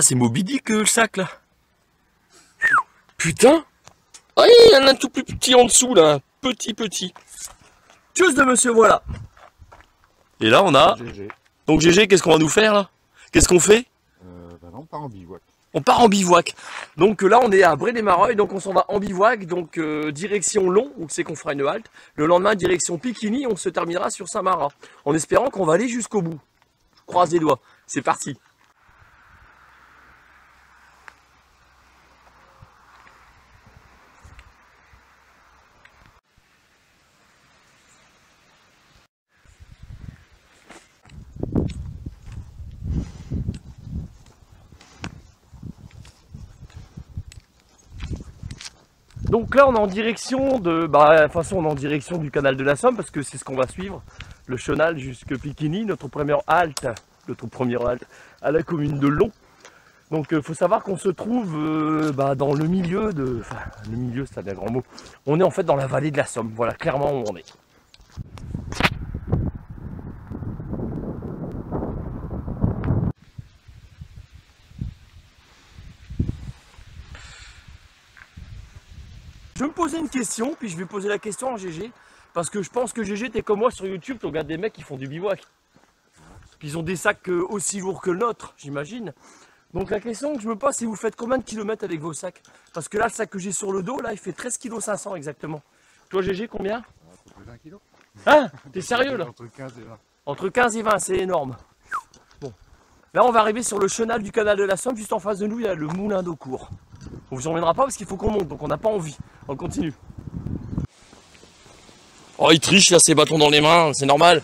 C'est Moby Dick le sac là. Putain. Ah, il y en a un tout plus petit en dessous là. Petit. Tchuss de monsieur, voilà. Et là on a... GG. Donc GG, qu'est-ce qu'on va nous faire là? Qu'est-ce qu'on fait? Bah non, on part en bivouac. On part en bivouac. Donc là on est à Bray-des-Mareuils, donc on s'en va en bivouac, donc direction Long, où c'est qu'on fera une halte. Le lendemain direction Piquigny, on se terminera sur Saint-Marat. En espérant qu'on va aller jusqu'au bout. Je croise les doigts. C'est parti. Donc là on est en direction de, de toute façon on est en direction du canal de la Somme parce que c'est ce qu'on va suivre, le chenal jusque Piquigny, notre première halte à la commune de Long. Donc il faut savoir qu'on se trouve dans le milieu de, le milieu c'est un bien grand mot, on est en fait dans la vallée de la Somme, voilà clairement où on est. Je vais me poser une question, puis je vais poser la question à GG. Parce que je pense que GG, t'es comme moi sur YouTube, tu regardes des mecs qui font du bivouac. Ils ont des sacs aussi lourds que le nôtre, j'imagine. Donc la question que je me pose, c'est vous faites combien de kilomètres avec vos sacs? Parce que là, le sac que j'ai sur le dos, là, il fait 13,5 kg exactement. Toi GG, combien? Plus d'1 kilo. Hein? T'es sérieux là? Entre 15 et 20. Entre 15 et 20, c'est énorme. Bon. Là, on va arriver sur le chenal du canal de la Somme. Juste en face de nous, il y a le moulin d'eau court. On vous emmènera pas parce qu'il faut qu'on monte, donc on n'a pas envie. On continue. Oh, il triche là, ses bâtons dans les mains, c'est normal.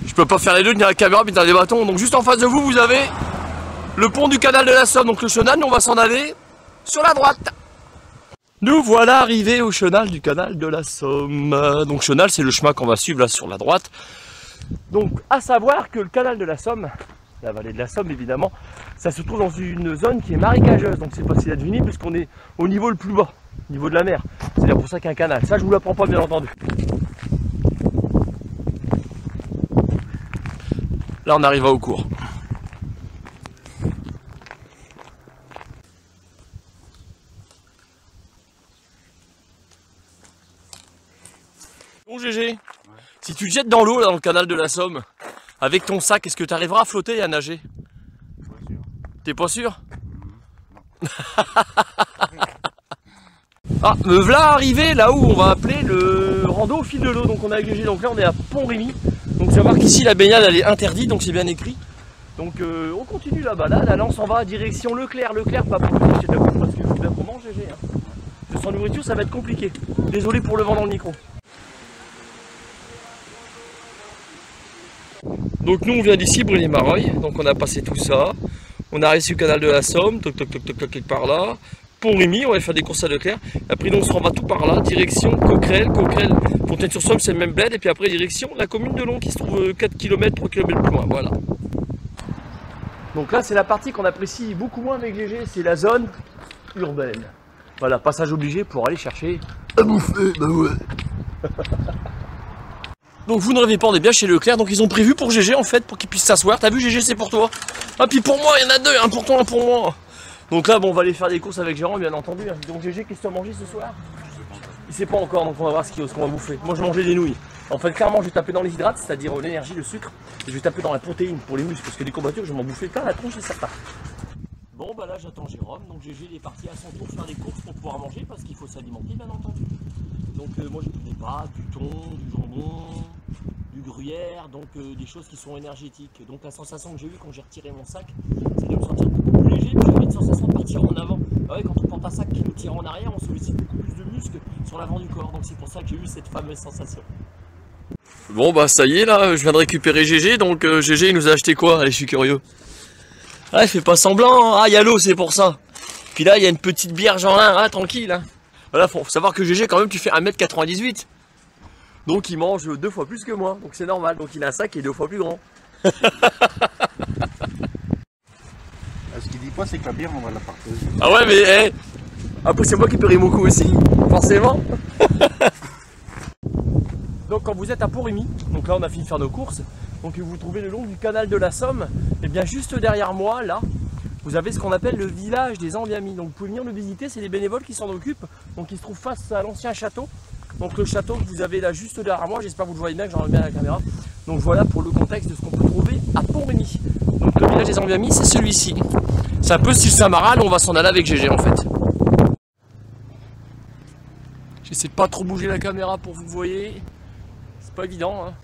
Je peux pas faire les deux, tenir la caméra puis t'as des bâtons. Donc juste en face de vous, vous avez le pont du canal de la Somme, donc le chenal. Nous, on va s'en aller sur la droite. Nous voilà arrivés au chenal du canal de la Somme. Donc chenal, c'est le chemin qu'on va suivre là sur la droite. Donc à savoir que le canal de la Somme, la vallée de la Somme évidemment, ça se trouve dans une zone qui est marécageuse, donc c'est pas si advenu puisqu'on est au niveau le plus bas, au niveau de la mer. C'est là pour ça qu'il y a un canal. Ça je vous l'apprends pas bien entendu. Là on arrive à Eaucourt. Bon GG, si tu te jettes dans l'eau dans le canal de la Somme, avec ton sac, est-ce que tu arriveras à flotter et à nager? T'es pas sûr? Ah, me voilà arrivé là où on va appeler le rando au fil de l'eau. Donc on a GG, donc là on est à Pont-Rémy. Donc savoir qu'ici la baignade elle est interdite, donc c'est bien écrit. Donc on continue là-bas, là on s'en va direction Leclerc, pas pour le chez parce qu'il faut bien qu'on mange GG. Hein. Sans nourriture ça va être compliqué. Désolé pour le vent dans le micro. Donc nous on vient d'ici, Bray-des-Mareuils, donc on a passé tout ça. On a réussi le canal de la Somme, toc par là. Pont-Rémy, on va faire des courses à Leclerc. Après nous on se renvoie tout par là, direction Coquerel, Fontaine-sur-Somme c'est le même bled. Et puis après direction la commune de Long qui se trouve 4 km, 3 km plus loin, voilà. Donc là c'est la partie qu'on apprécie beaucoup moins avec GG, c'est la zone urbaine. Voilà, passage obligé pour aller chercher à bouffer, bah ouais. Donc vous ne rêvez pas, on est bien chez Leclerc, donc ils ont prévu pour GG en fait, pour qu'il puisse s'asseoir. T'as vu GG, c'est pour toi. Ah puis pour moi, il y en a deux, un pour toi, un pour moi. Donc là, bon, on va aller faire des courses avec Jérôme, bien entendu. Donc GG, qu'est-ce que tu as mangé ce soir? Il sait pas encore, donc on va voir ce qu'on va bouffer. Moi je mangeais des nouilles. En fait clairement je vais taper dans les hydrates, c'est-à-dire l'énergie, le sucre. Et je vais taper dans la protéine pour les muscles, parce que des courbatures, je vais m'en bouffer plein la tronche et certain. Bon bah là j'attends Jérôme, donc GG est parti à son tour faire des courses pour pouvoir manger, parce qu'il faut s'alimenter bien entendu. Donc moi j'ai des pâtes, du thon, du jambon, du gruyère, donc des choses qui sont énergétiques. Donc la sensation que j'ai eue quand j'ai retiré mon sac, c'est de me sentir beaucoup plus léger, puis j'avais une sensation de partir en avant. Ah ouais, quand on porte un sac qui nous tire en arrière, on sollicite beaucoup plus de muscles sur l'avant du corps, donc c'est pour ça que j'ai eu cette fameuse sensation. Bon bah ça y est là, je viens de récupérer GG, donc GG il nous a acheté quoi? Allez, je suis curieux. Ah il fait pas semblant, ah il y a l'eau, c'est pour ça. Puis là il y a une petite bière Jeanlin, ah tranquille hein. Voilà, faut savoir que GG quand même tu fais 1m98. Donc il mange 2 fois plus que moi, donc c'est normal, donc il a un sac qui est 2 fois plus grand. Ce qu'il dit pas c'est que la bière on va la partager. Ah ouais mais après c'est moi qui paierai mon coup aussi, forcément. Donc quand vous êtes à Pont-Rémy, donc là on a fini de faire nos courses, donc vous vous trouvez le long du canal de la Somme, et bien juste derrière moi là, vous avez ce qu'on appelle le village des Ambiamis. Donc vous pouvez venir le visiter, c'est les bénévoles qui s'en occupent. Donc il se trouve face à l'ancien château. Donc le château que vous avez là juste derrière moi, j'espère que vous le voyez bien, que j'en remets bien la caméra. Donc voilà pour le contexte de ce qu'on peut trouver à Pont-Rémy. Donc le village des Ambiamis, c'est celui-ci. C'est un peu style Saint-Maral, on va s'en aller avec GG en fait. J'essaie de pas trop bouger la caméra pour que vous voyez. C'est pas évident, hein.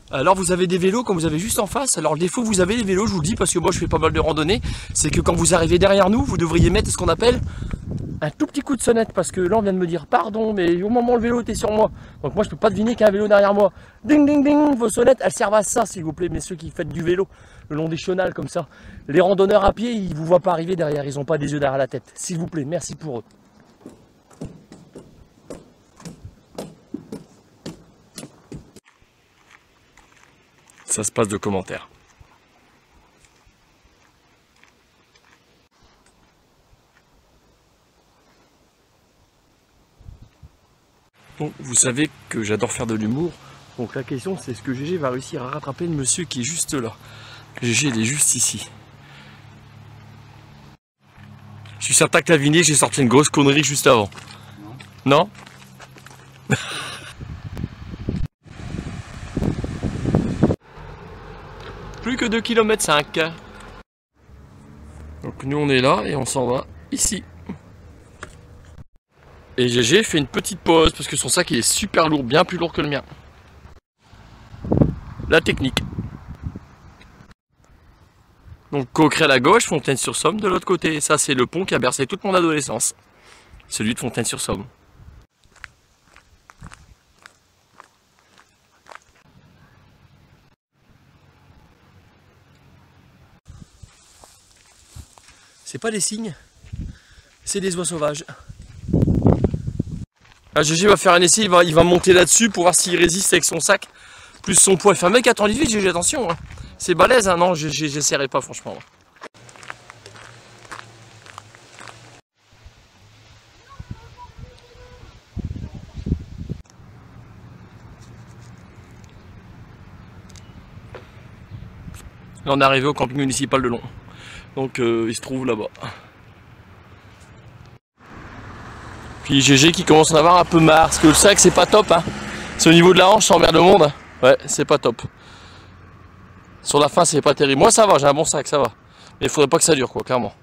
Alors vous avez des vélos comme vous avez juste en face. Alors le défaut vous avez les vélos, je vous le dis parce que moi je fais pas mal de randonnées, c'est que quand vous arrivez derrière nous, vous devriez mettre ce qu'on appelle un tout petit coup de sonnette, parce que là on vient de me dire pardon, mais au moment où le vélo était sur moi, donc moi je peux pas deviner qu'il y a un vélo derrière moi. Ding ding ding, vos sonnettes elles servent à ça s'il vous plaît, messieurs qui faites du vélo le long des chenals comme ça. Les randonneurs à pied ils vous voient pas arriver derrière, ils ont pas des yeux derrière la tête, s'il vous plaît, merci pour eux. Ça se passe de commentaires. Bon, vous savez que j'adore faire de l'humour, donc la question c'est est-ce que GG va réussir à rattraper le monsieur qui est juste là. GG il est juste ici. Je suis certain que Lavigne, j'ai sorti une grosse connerie juste avant. Non? Plus que 2,5 km. Donc nous on est là et on s'en va ici. Et GG fait une petite pause parce que son sac il est super lourd, bien plus lourd que le mien. La technique. Donc Coqueret à la gauche, Fontaine-sur-Somme de l'autre côté. Ça c'est le pont qui a bercé toute mon adolescence. Celui de Fontaine-sur-Somme. C'est pas des cygnes, c'est des oies sauvages. Ah, GG va faire un essai, il va monter là-dessus pour voir s'il résiste avec son sac, plus son poids. Il fait un mec, attendez vite, GG, attention. Hein. C'est balèze, hein. Non, j'essaierai pas franchement. Là, on est arrivé au camping municipal de Long. Donc il se trouve là-bas. Puis GG qui commence à en avoir un peu marre, parce que le sac c'est pas top. Hein. C'est au niveau de la hanche, ça emmerde le monde. Ouais, c'est pas top. Sur la fin c'est pas terrible. Moi ça va, j'ai un bon sac, ça va. Mais il faudrait pas que ça dure quoi, clairement.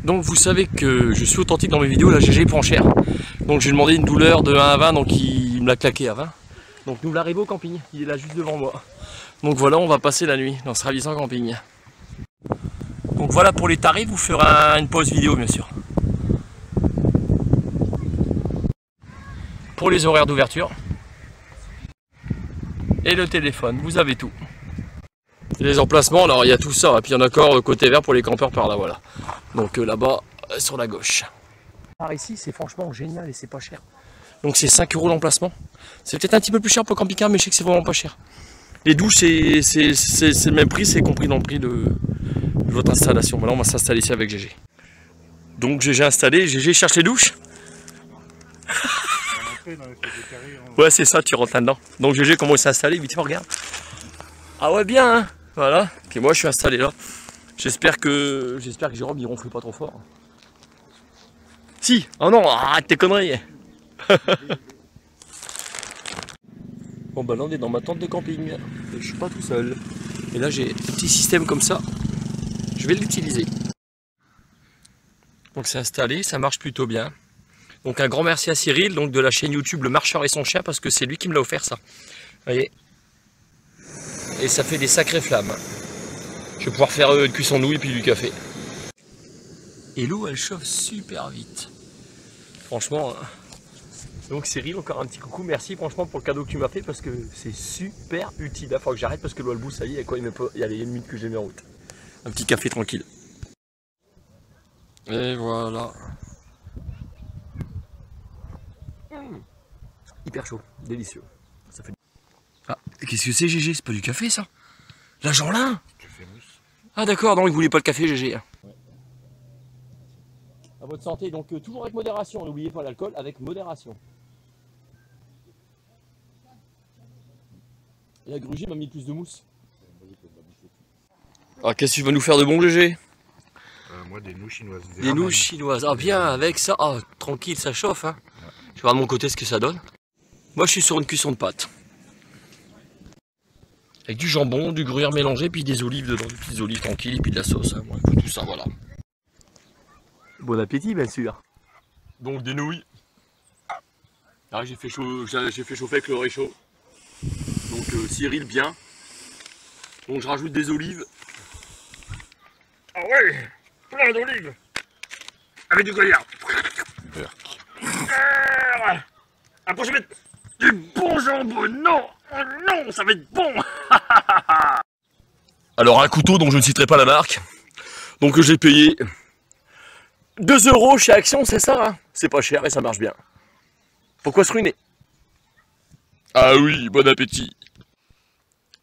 Donc vous savez que je suis authentique dans mes vidéos, là GG prend cher. Donc j'ai demandé une douleur de 1 à 20, donc il me l'a claqué à 20. Donc nous l'arrivée au camping, il est là juste devant moi. Donc voilà, on va passer la nuit dans ce ravissant camping. Donc voilà pour les tarifs, vous ferez une pause vidéo bien sûr. Pour les horaires d'ouverture. Et le téléphone, vous avez tout. Les emplacements, alors il y a tout ça, et puis il y en a encore côté vert pour les campeurs par là, voilà. Donc là-bas, sur la gauche. Par ici, c'est franchement génial et c'est pas cher. Donc c'est 5 € l'emplacement. C'est peut-être un petit peu plus cher pour camping-car, mais je sais que c'est vraiment pas cher. Les douches, c'est le même prix, c'est compris dans le prix de votre installation. Voilà, on va s'installer ici avec GG. Donc GG installé, GG cherche les douches. Ouais, c'est ça, tu rentres là-dedans. Donc GG, comment il s'est installé, vite fait, regarde. Ah ouais, bien, hein. Voilà. Puis moi, je suis installé là. J'espère que Jérôme, il ronfle pas trop fort. Si. Oh non, arrête tes conneries. Bon bah là on est dans ma tente de camping, je suis pas tout seul. Et là j'ai un petit système comme ça, je vais l'utiliser. Donc c'est installé, ça marche plutôt bien. Donc un grand merci à Cyril, donc de la chaîne YouTube Le Marcheur et son chien, parce que c'est lui qui me l'a offert ça. Vous voyez. Et ça fait des sacrées flammes. Je vais pouvoir faire une cuisson nouilles et puis du café. Et l'eau elle chauffe super vite. Franchement... Donc Cyril, encore un petit coucou, merci franchement pour le cadeau que tu m'as fait parce que c'est super utile. Il faut que j'arrête parce que l'eau elle bouge, ça y est, quoi, il y a les minutes que j'ai mis en route. Un petit café tranquille. Et voilà. Hyper chaud, délicieux. Ça fait... Ah, qu'est-ce que c'est GG? C'est pas du café ça? La Jeanlin? Café mousse. Ah d'accord, non il voulait pas le café GG. Ouais. À votre santé, donc toujours avec modération, n'oubliez pas l'alcool avec modération. Et la Grugy m'a mis plus de mousse. Alors qu'est-ce que tu vas nous faire de bon, GG? Moi, des nouilles chinoises. Des nouilles chinoises. Ah bien, avec ça. Ah, tranquille, ça chauffe. Hein. Je vais voir de mon côté ce que ça donne. Moi, je suis sur une cuisson de pâtes. Avec du jambon, du gruyère mélangé, puis des olives dedans, des petites olives tranquilles, et puis de la sauce. Hein. Ouais, tout ça, voilà. Bon appétit, bien sûr. Donc des nouilles. Ah, j'ai fait chauffer avec le réchaud. Donc Cyril, bien. Donc je rajoute des olives. Ah ouais, plein d'olives. Avec du gruyère. Après je vais mettre du bon jambon. Non, oh non, ça va être bon. Alors un couteau dont je ne citerai pas la marque. Donc j'ai payé 2 € chez Action, c'est ça hein. C'est pas cher et ça marche bien. Pourquoi se ruiner? Ah oui, bon appétit.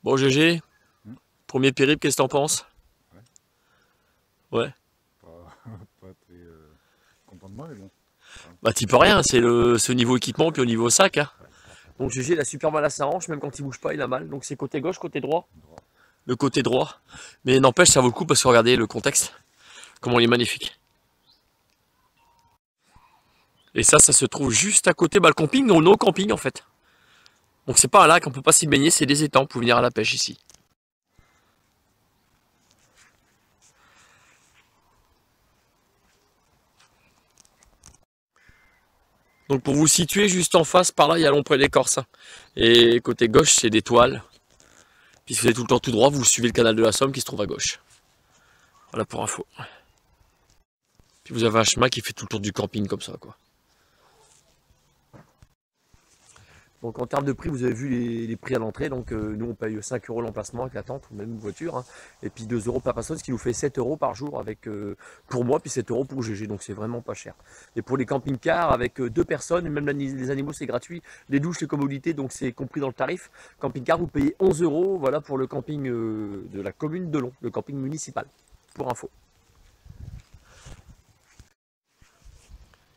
Bon GG, premier périple, qu'est-ce que t'en penses? Ouais. Pas très content de moi, mais bon. Bah t'y peux rien, c'est au niveau équipement puis au niveau sac. Hein. Donc GG il a super mal à sa hanche, même quand il bouge pas il a mal. Donc c'est côté gauche, côté droit. Le côté droit. Mais n'empêche ça vaut le coup parce que regardez le contexte. Comment il est magnifique. Et ça se trouve juste à côté, le camping, ou no camping en fait. Donc c'est pas un lac, on peut pas s'y baigner, c'est des étangs, vous pouvez venir à la pêche ici. Donc pour vous situer juste en face, par là il y a l'ombre des Corses. Et côté gauche c'est des toiles. Puis si vous allez tout le temps tout droit, vous suivez le canal de la Somme qui se trouve à gauche. Voilà pour info. Puis vous avez un chemin qui fait tout le tour du camping comme ça quoi. Donc en termes de prix, vous avez vu les prix à l'entrée. Donc nous on paye 5 € l'emplacement avec la tente ou même une voiture. Hein, et puis 2 € par personne, ce qui nous fait 7 € par jour avec pour moi, puis 7 € pour GG. Donc c'est vraiment pas cher. Et pour les camping-cars avec 2 personnes, même les animaux c'est gratuit. Les douches, les commodités, donc c'est compris dans le tarif. Camping-car, vous payez 11 € voilà, pour le camping de la commune de Long, le camping municipal, pour info.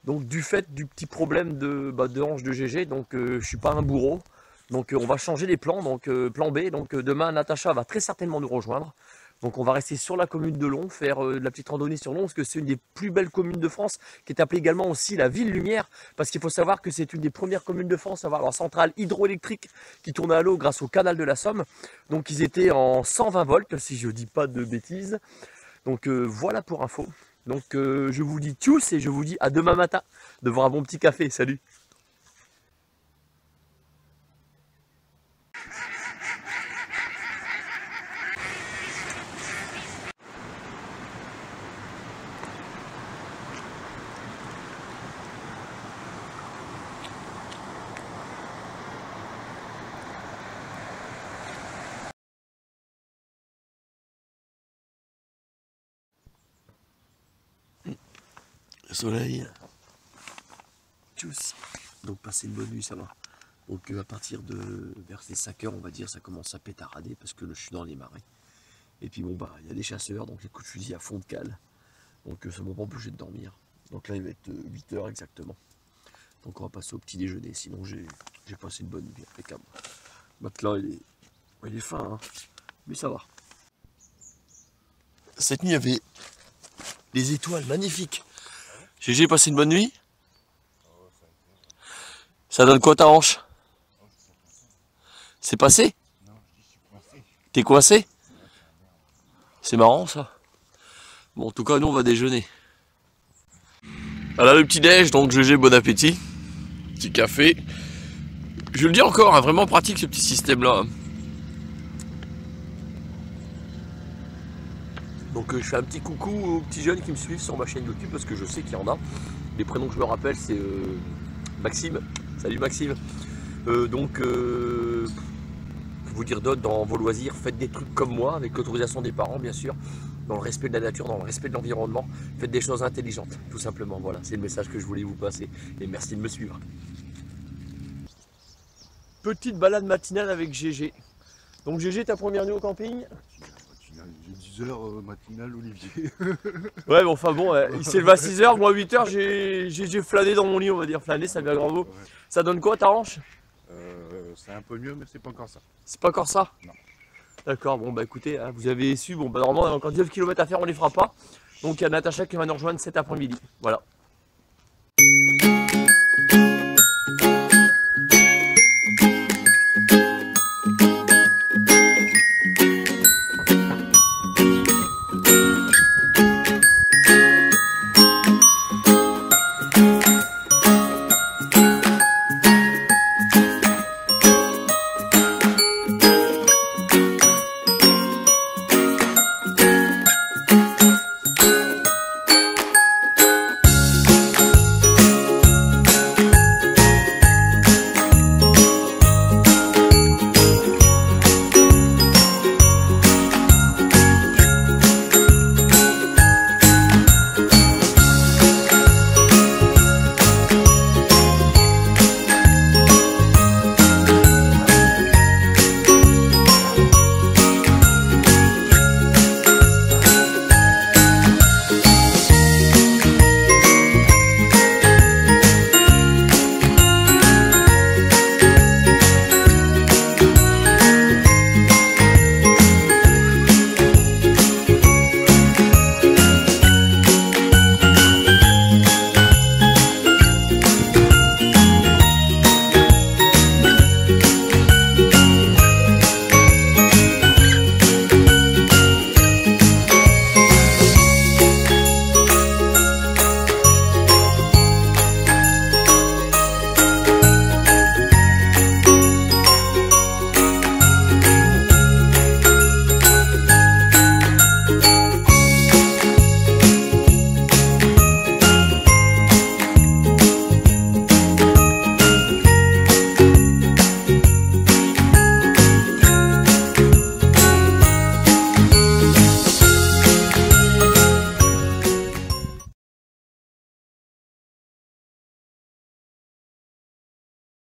Donc du fait du petit problème de hanche de GG, donc je suis pas un bourreau. Donc on va changer les plans, donc plan B. Donc demain Natacha va très certainement nous rejoindre. Donc on va rester sur la commune de Long, faire de la petite randonnée sur Long, parce que c'est une des plus belles communes de France, qui est appelée également aussi la Ville Lumière, parce qu'il faut savoir que c'est une des premières communes de France à avoir leur centrale hydroélectrique qui tourne à l'eau grâce au canal de la Somme. Donc ils étaient en 120 volts, si je dis pas de bêtises. Donc voilà pour info. Donc je vous dis tchuss et je vous dis à demain matin devant un bon petit café. Salut! Soleil. Tchuss. Donc passez une bonne nuit, ça va. Donc à partir de vers les 5 h on va dire, ça commence à pétarader parce que je suis dans les marais. Et puis bon bah il y a des chasseurs, donc les coups de fusil à fond de cale. Donc ça m'a pas empêché de dormir. Donc là il va être 8 h exactement. Donc on va passer au petit déjeuner, sinon j'ai passé une bonne nuit impeccable. Le matelas il est fin, hein, mais ça va. Cette nuit il y avait des étoiles magnifiques. J'ai passé une bonne nuit. Ça donne quoi ta hanche? C'est passé? Non, je suis coincé. T'es coincé? C'est marrant ça. Bon en tout cas nous on va déjeuner. Voilà le petit déj, donc GG bon appétit. Petit café. Je le dis encore, hein, vraiment pratique ce petit système là. Donc je fais un petit coucou aux petits jeunes qui me suivent sur ma chaîne YouTube parce que je sais qu'il y en a. Les prénoms que je me rappelle c'est Maxime. Salut Maxime. Vous dire d'autres dans vos loisirs, faites des trucs comme moi avec l'autorisation des parents bien sûr, dans le respect de la nature, dans le respect de l'environnement. Faites des choses intelligentes, tout simplement. Voilà, c'est le message que je voulais vous passer et merci de me suivre. Petite balade matinale avec GG. Donc GG, ta première nuit au camping? J'ai 10 h matinale, Olivier. Ouais, mais enfin bon, il s'est levé à 6 h, moi 8 h, j'ai flâné dans mon lit, on va dire. Flâner, ça devient grand mot. Ouais. Ça donne quoi ta hanche? C'est un peu mieux, mais c'est pas encore ça. C'est pas encore ça? Non. D'accord, bon bah écoutez, hein, vous avez su, bon bah normalement on a encore 19 km à faire, on les fera pas. Donc il y a Natacha qui va nous rejoindre cet après-midi. Voilà.